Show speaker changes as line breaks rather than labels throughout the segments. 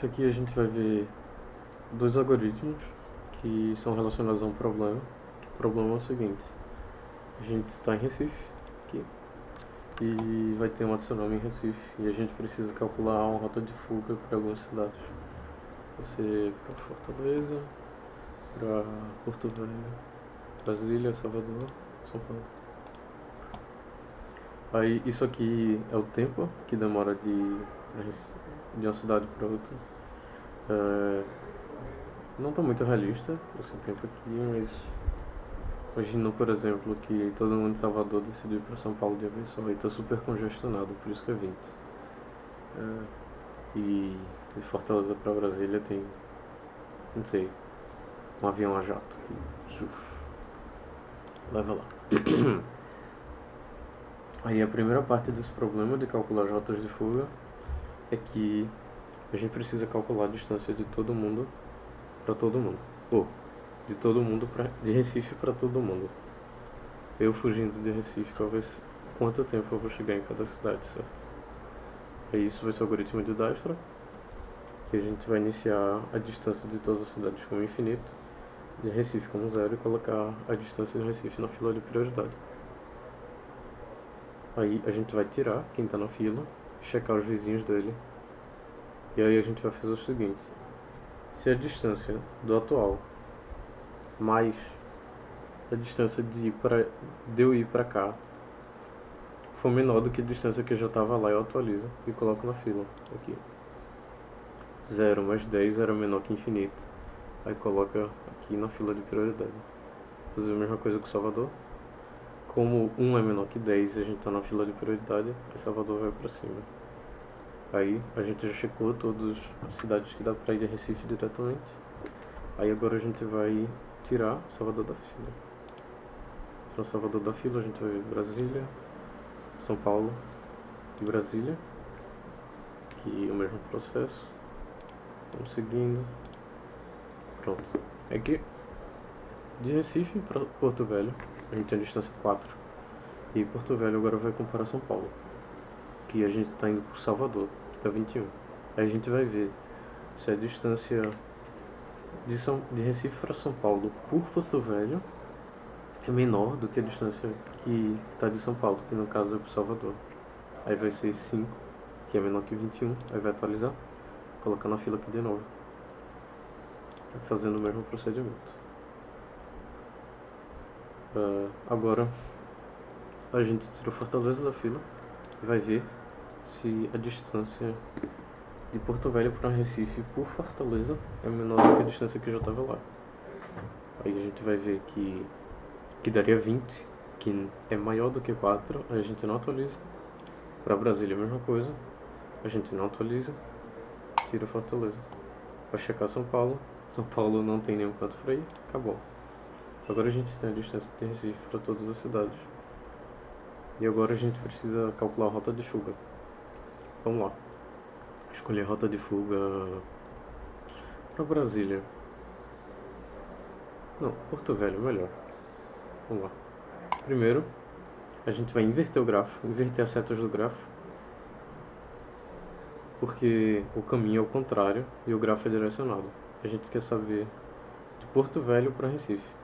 Isso aqui a gente vai ver dois algoritmos que são relacionados a um problema. O problema é o seguinte: a gente está em Recife aqui e vai ter um tsunami em Recife e a gente precisa calcular uma rota de fuga para algumas cidades. Vai ser para Fortaleza, para Porto Velho, Brasília, Salvador, São Paulo. Aí isso aqui é o tempo que demora de uma cidade para outra. Não está muito realista esse tempo aqui, mas imagina, por exemplo, que todo mundo de Salvador decidiu ir para São Paulo de uma vez só e está super congestionado, por isso que é 20. E de Fortaleza para Brasília tem, não sei, um avião a jato que leva lá. Aí a primeira parte desse problema de calcular as rotas de fuga é que a gente precisa calcular a distância de todo mundo para todo mundo. Ou de todo mundo de Recife para todo mundo. Eu fugindo de Recife, quanto tempo eu vou chegar em cada cidade, certo? Aí isso vai ser o algoritmo de Dijkstra, que a gente vai iniciar a distância de todas as cidades como infinito, de Recife como zero, e colocar a distância de Recife na fila de prioridade. Aí a gente vai tirar quem está na fila, checar os vizinhos dele, e aí a gente vai fazer o seguinte: se a distância do atual mais a distância de eu ir para cá for menor do que a distância que eu já estava lá, eu atualizo e coloco na fila aqui. 0 mais 10 era menor que infinito, aí coloca aqui na fila de prioridade. Fazer a mesma coisa com Salvador. Como 1 é menor que 10 e a gente está na fila de prioridade, aí Salvador vai para cima. Aí a gente já checou todas as cidades que dá para ir de Recife diretamente. Aí agora a gente vai tirar Salvador da fila. Tirar Salvador da fila, a gente vai ver Brasília, São Paulo e Brasília, que é o mesmo processo. Vamos seguindo. Pronto. Aqui de Recife para Porto Velho a gente tem a distância 4. E Porto Velho agora vai comparar São Paulo, que a gente está indo por Salvador, que dá 21. Aí a gente vai ver se a distância de Recife para São Paulo por Porto Velho é menor do que a distância que está de São Paulo, que no caso é para Salvador. Aí vai ser 5, que é menor que 21, aí vai atualizar, colocar na fila aqui de novo, fazendo o mesmo procedimento. Agora a gente tira Fortaleza da fila e vai ver se a distância de Porto Velho para Recife por Fortaleza é menor do que a distância que eu já estava lá. Aí a gente vai ver que daria 20, que é maior do que 4, aí a gente não atualiza. Para Brasília a mesma coisa, a gente não atualiza, tira Fortaleza. Vai checar São Paulo não tem nenhum canto para ir, acabou. Agora a gente tem a distância de Recife para todas as cidades. E agora a gente precisa calcular a rota de fuga. Vamos lá. Escolher a rota de fuga para Brasília. Não, Porto Velho, melhor. Vamos lá. Primeiro, a gente vai inverter o grafo, inverter as setas do grafo, porque o caminho é o contrário e o grafo é direcionado. A gente quer saber de Porto Velho para Recife.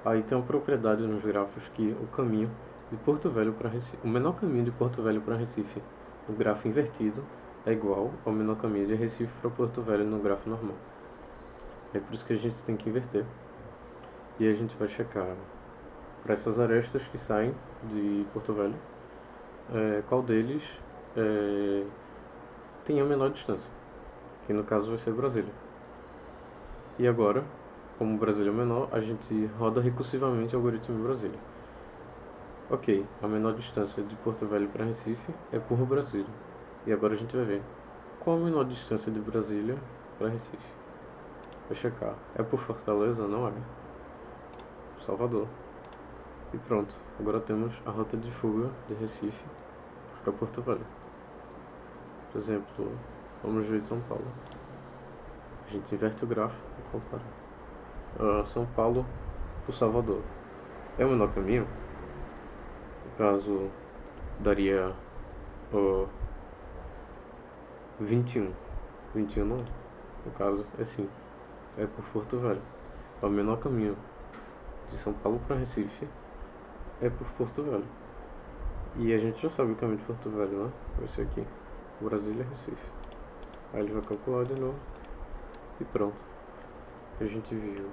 Aí tem uma propriedade nos grafos que o caminho de Porto Velho para Recife, o menor caminho de Porto Velho para Recife no grafo invertido é igual ao menor caminho de Recife para Porto Velho no grafo normal. É por isso que a gente tem que inverter. E a gente vai checar para essas arestas que saem de Porto Velho, qual deles tem a menor distância, que no caso vai ser Brasília. E agora, como Brasília é menor, a gente roda recursivamente o algoritmo de Brasília. Ok, a menor distância de Porto Velho para Recife é por Brasília. E agora a gente vai ver qual a menor distância de Brasília para Recife. Vou checar. É por Fortaleza? Não é. Salvador. E pronto. Agora temos a rota de fuga de Recife para Porto Velho. Por exemplo, vamos ver São Paulo. A gente inverte o grafo e compara. São Paulo por Salvador. É o menor caminho? No caso, daria 21. 21 não é? No caso, é sim, é por Porto Velho. É o menor caminho de São Paulo para Recife, é por Porto Velho. E a gente já sabe o caminho de Porto Velho, né? Vai ser aqui, Brasília, Recife. Aí ele vai calcular de novo e pronto. A gente viu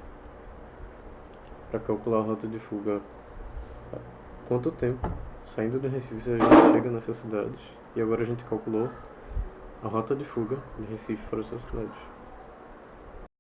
para calcular a rota de fuga quanto tempo saindo do Recife a gente chega nessas cidades. E agora a gente calculou a rota de fuga de Recife para essas cidades.